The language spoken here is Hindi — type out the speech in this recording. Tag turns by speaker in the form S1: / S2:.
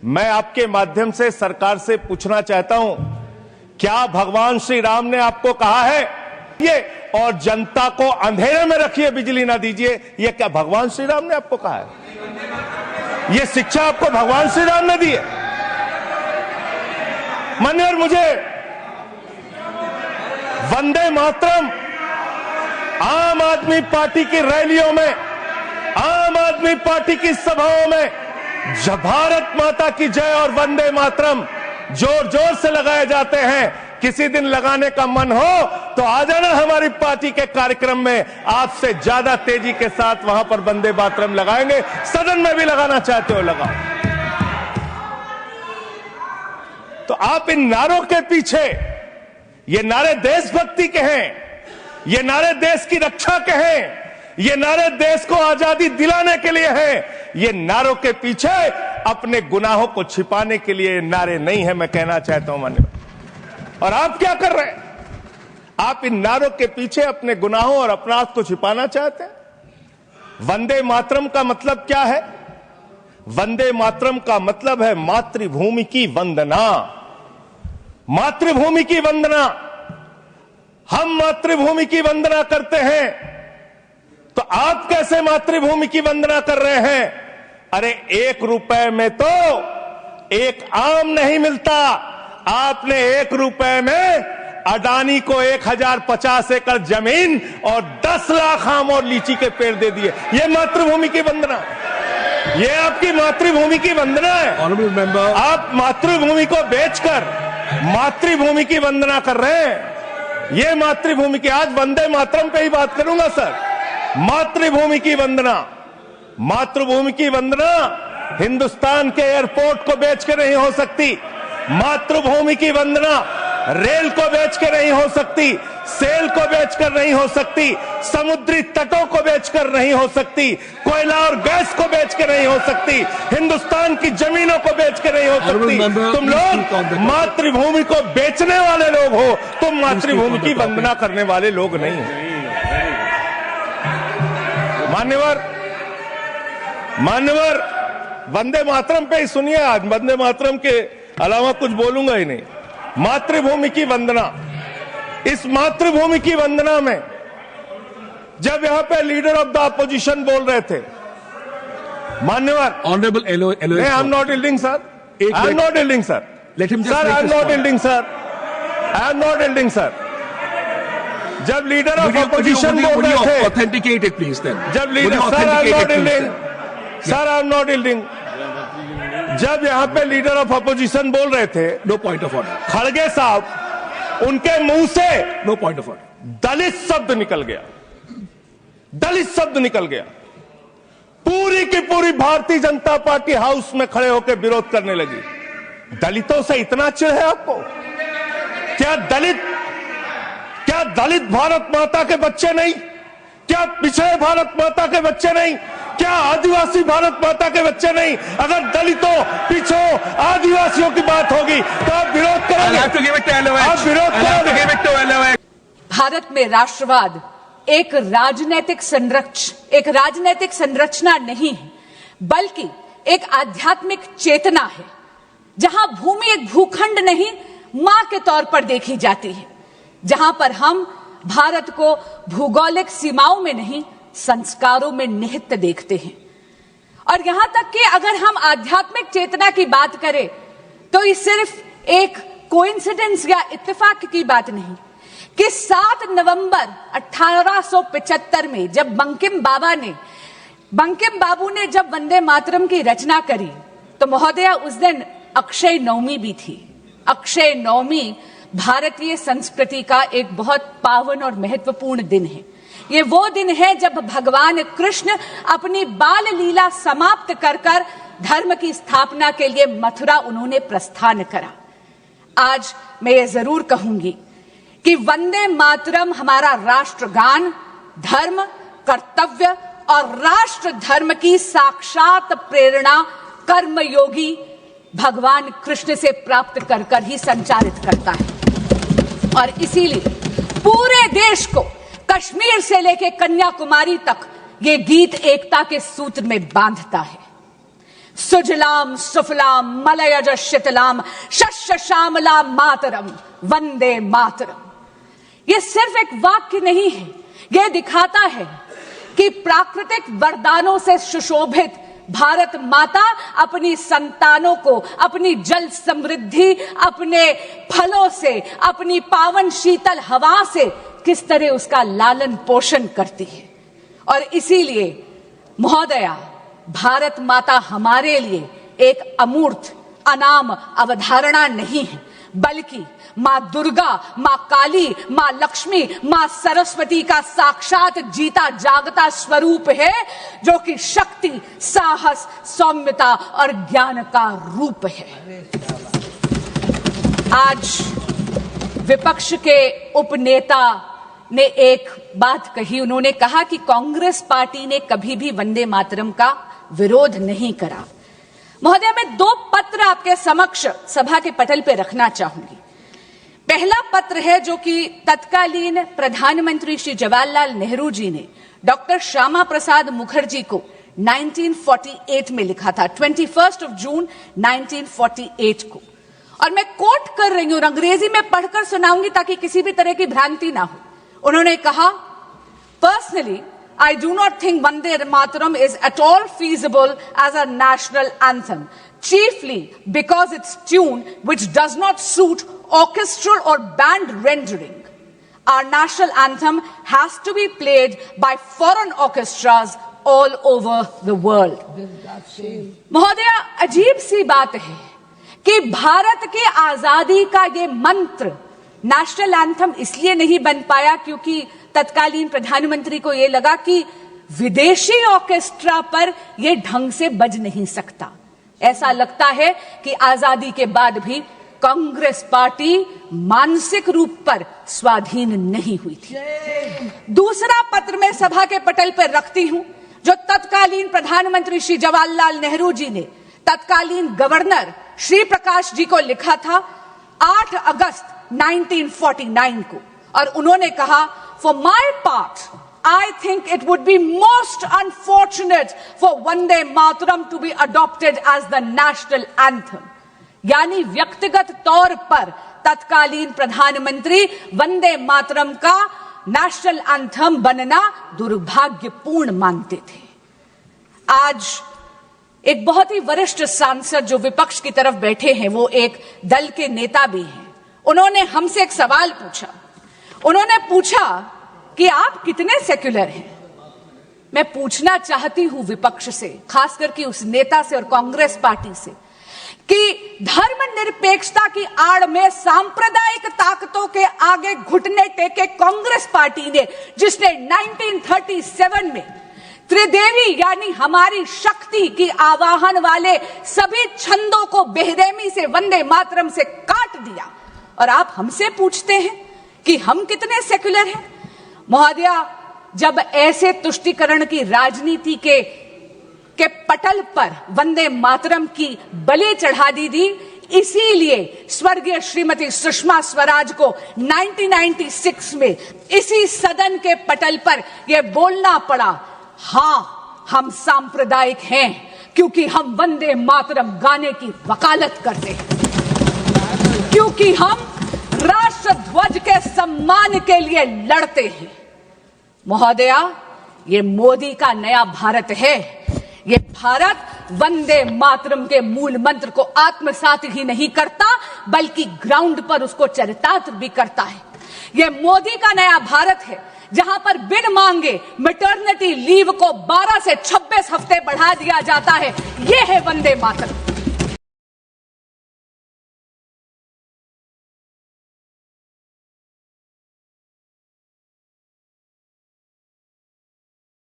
S1: मैं आपके माध्यम से सरकार से पूछना चाहता हूं, क्या भगवान श्री राम ने आपको कहा है ये और जनता को अंधेरे में रखिए, बिजली ना दीजिए? ये क्या भगवान श्री राम ने आपको कहा है? ये शिक्षा आपको भगवान श्री राम ने दी है? मान्यवर, मुझे वंदे मातरम आम आदमी पार्टी की रैलियों में, आम आदमी पार्टी की सभाओं में भारत माता की जय और वंदे मातरम जोर जोर से लगाए जाते हैं। किसी दिन लगाने का मन हो तो आ जाना हमारी पार्टी के कार्यक्रम में, आपसे ज्यादा तेजी के साथ वहां पर वंदे मातरम लगाएंगे। सदन में भी लगाना चाहते हो लगाओ। तो आप इन नारों के पीछे, ये नारे देशभक्ति के हैं, ये नारे देश की रक्षा के हैं, ये नारे देश को आजादी दिलाने के लिए हैं। ये नारों के पीछे अपने गुनाहों को छिपाने के लिए नारे नहीं है, मैं कहना चाहता हूं माननीय। और आप क्या कर रहे हैं? आप इन नारों के पीछे अपने गुनाहों और अपराध को छिपाना चाहते हैं। वंदे मातरम का मतलब क्या है? वंदे मातरम का मतलब है मातृभूमि की वंदना। मातृभूमि की वंदना। हम मातृभूमि की वंदना करते हैं, तो आप कैसे मातृभूमि की वंदना कर रहे हैं? अरे 1 रुपए में तो एक आम नहीं मिलता। आपने 1 रुपए में अडानी को 1050 एकड़ जमीन और 10 लाख आम और लीची के पेड़ दे दिए। ये मातृभूमि की वंदना, ये आपकी मातृभूमि की वंदना है।
S2: ऑनरेबल मेंबर,
S1: आप मातृभूमि को बेचकर मातृभूमि की वंदना कर रहे हैं। ये मातृभूमि की, आज वंदे मातरम पे ही बात करूंगा सर। मातृभूमि की वंदना, मातृभूमि की वंदना हिंदुस्तान के एयरपोर्ट को बेच के नहीं हो सकती। मातृभूमि की वंदना रेल को बेच के नहीं हो सकती, सेल को बेचकर नहीं हो सकती, समुद्री तटों को बेचकर नहीं हो सकती, कोयला और गैस को बेच के नहीं हो सकती, हिंदुस्तान की जमीनों को बेच के नहीं हो सकती। तुम लोग मातृभूमि को बेचने वाले लोग हो, तुम मातृभूमि की वंदना करने वाले लोग नहीं हो। मान्यवर, वंदे मातरम पे ही सुनिए। आज वंदे मातरम के अलावा कुछ बोलूंगा ही नहीं। मातृभूमि की वंदना, इस मातृभूमि की वंदना में जब यहां पे लीडर ऑफ द अपोजिशन बोल रहे थे, मान्यवर,
S2: honourable
S1: I am not yielding sir, I am not yielding sir, sir I am not yielding sir, I am not yielding sir. जब लीडर ऑफ अपोजिशन बोल रहे थे,
S2: ऑथेंटिकेट इट प्लीज देन।
S1: जब leader, sir I am not yielding, sir I am not yielding. जब यहां पे लीडर ऑफ अपोजिशन बोल रहे थे,
S2: नो पॉइंट ऑफ ऑर्डर,
S1: खड़गे साहब, उनके मुंह से
S2: नो पॉइंट ऑफ ऑर्डर,
S1: दलित शब्द निकल गया, दलित शब्द निकल गया। पूरी की पूरी भारतीय जनता पार्टी हाउस में खड़े होकर विरोध करने लगी। दलितों से इतना चिढ़ है आपको? क्या दलित भारत माता के बच्चे नहीं? क्या पिछड़े भारत माता के बच्चे नहीं? क्या आदिवासी भारत माता के बच्चे नहीं? अगर दलितों, पिछड़ों, आदिवासियों की बात होगी तो आप विरोध करोगे? आप विरोध करोगे?
S3: भारत में राष्ट्रवाद एक राजनैतिक संरचना नहीं है, बल्कि एक आध्यात्मिक चेतना है, जहां भूमि एक भूखंड नहीं, मां के तौर पर देखी जाती है, जहां पर हम भारत को भौगोलिक सीमाओं में नहीं, संस्कारों में निहित देखते हैं। और यहां तक कि अगर हम आध्यात्मिक चेतना की बात करें तो ये सिर्फ एक कोइंसिडेंस या इत्तेफाक की बात नहीं कि 7 नवंबर 1875 में जब बंकिम बाबू ने जब वंदे मातरम की रचना करी, तो महोदया उस दिन अक्षय नवमी भी थी। अक्षय नवमी भारतीय संस्कृति का एक बहुत पावन और महत्वपूर्ण दिन है। ये वो दिन है जब भगवान कृष्ण अपनी बाल लीला समाप्त कर धर्म की स्थापना के लिए मथुरा उन्होंने प्रस्थान करा। आज मैं ये जरूर कहूंगी कि वंदे मातरम हमारा राष्ट्रगान, धर्म, कर्तव्य और राष्ट्र धर्म की साक्षात प्रेरणा कर्मयोगी भगवान कृष्ण से प्राप्त कर ही संचारित करता है। और इसीलिए पूरे देश को कश्मीर से लेकर कन्याकुमारी तक ये गीत एकता के सूत्र में बांधता है। सुजलाम सुफलाम मलयज शीतलाम शस्य श्यामलाम मातरम वंदे मातरम। ये सिर्फ एक वाक्य नहीं है, यह दिखाता है कि प्राकृतिक वरदानों से सुशोभित भारत माता अपनी संतानों को अपनी जल समृद्धि, अपने फलों से, अपनी पावन शीतल हवा से किस तरह उसका लालन पोषण करती है। और इसीलिए महोदया, भारत माता हमारे लिए एक अमूर्त अनाम अवधारणा नहीं है, बल्कि मां दुर्गा, मां काली, मां लक्ष्मी, मां सरस्वती का साक्षात जीता जागता स्वरूप है, जो कि शक्ति, साहस, सौम्यता और ज्ञान का रूप है। आज विपक्ष के उपनेता ने एक बात कही, उन्होंने कहा कि कांग्रेस पार्टी ने कभी भी वंदे मातरम का विरोध नहीं करा। महोदय, मैं 2 पत्र आपके समक्ष सभा के पटल पर रखना चाहूंगी। पहला पत्र है जो कि तत्कालीन प्रधानमंत्री श्री जवाहरलाल नेहरू जी ने डॉक्टर श्यामा प्रसाद मुखर्जी को 1948 में लिखा था, 21 जून 1948 को। और मैं कोट कर रही हूं, अंग्रेजी में पढ़कर सुनाऊंगी ताकि किसी भी तरह की भ्रांति ना हो। उन्होंने कहा, personally I do not think Vande Mataram is at all feasible as a national anthem, chiefly because its tune, which does not suit orchestral or band rendering. Our national anthem has to be played by foreign orchestras all over the world. महोदया, अजीब सी बात है कि भारत की आजादी का ये मंत्र नेशनल एंथम इसलिए नहीं बन पाया क्योंकि तत्कालीन प्रधानमंत्री को यह लगा कि विदेशी ऑर्केस्ट्रा पर यह ढंग से बज नहीं सकता। ऐसा लगता है कि आजादी के बाद भी कांग्रेस पार्टी मानसिक रूप पर स्वाधीन नहीं हुई थी। दूसरा पत्र मैं सभा के पटल पर रखती हूं, जो तत्कालीन प्रधानमंत्री श्री जवाहरलाल नेहरू जी ने तत्कालीन गवर्नर श्री प्रकाश जी को लिखा था 8 अगस्त 1949 को। और उन्होंने कहा, For my part, I think it would be most unfortunate for Vande Mataram to be adopted as the national anthem. यानी व्यक्तिगत तौर पर तत्कालीन प्रधानमंत्री वंदे मातरम का नेशनल एंथम बनना दुर्भाग्यपूर्ण मानते थे। आज एक बहुत ही वरिष्ठ सांसद जो विपक्ष की तरफ बैठे हैं, वो एक दल के नेता भी हैं, उन्होंने हमसे एक सवाल पूछा। उन्होंने पूछा कि आप कितने सेक्युलर हैं। मैं पूछना चाहती हूं विपक्ष से, खास करके उस नेता से और कांग्रेस पार्टी से, कि धर्मनिरपेक्षता की आड़ में सांप्रदायिक ताकतों के आगे घुटने टेके कांग्रेस पार्टी ने, जिसने 1937 में त्रिदेवी यानी हमारी शक्ति की आवाहन वाले सभी छंदों को बेरहमी से वंदे मातरम से काट दिया, और आप हमसे पूछते हैं कि हम कितने सेक्युलर हैं। महोदया, जब ऐसे तुष्टीकरण की राजनीति के पटल पर वंदे मातरम की बलि चढ़ा दी थी, इसीलिए स्वर्गीय श्रीमती सुषमा स्वराज को 1996 में इसी सदन के पटल पर यह बोलना पड़ा, हां हम सांप्रदायिक हैं क्योंकि हम वंदे मातरम गाने की वकालत करते हैं, क्योंकि हम राष्ट्र ध्वज के सम्मान के लिए लड़ते हैं। महोदया, ये मोदी का नया भारत है। ये भारत वंदे मातरम के मूल मंत्र को आत्मसात ही नहीं करता, बल्कि ग्राउंड पर उसको चरितार्थ भी करता है। ये मोदी का नया भारत है, जहां पर बिन मांगे मैटरनिटी लीव को 12 से 26 हफ्ते बढ़ा दिया जाता है। ये है वंदे मातरम।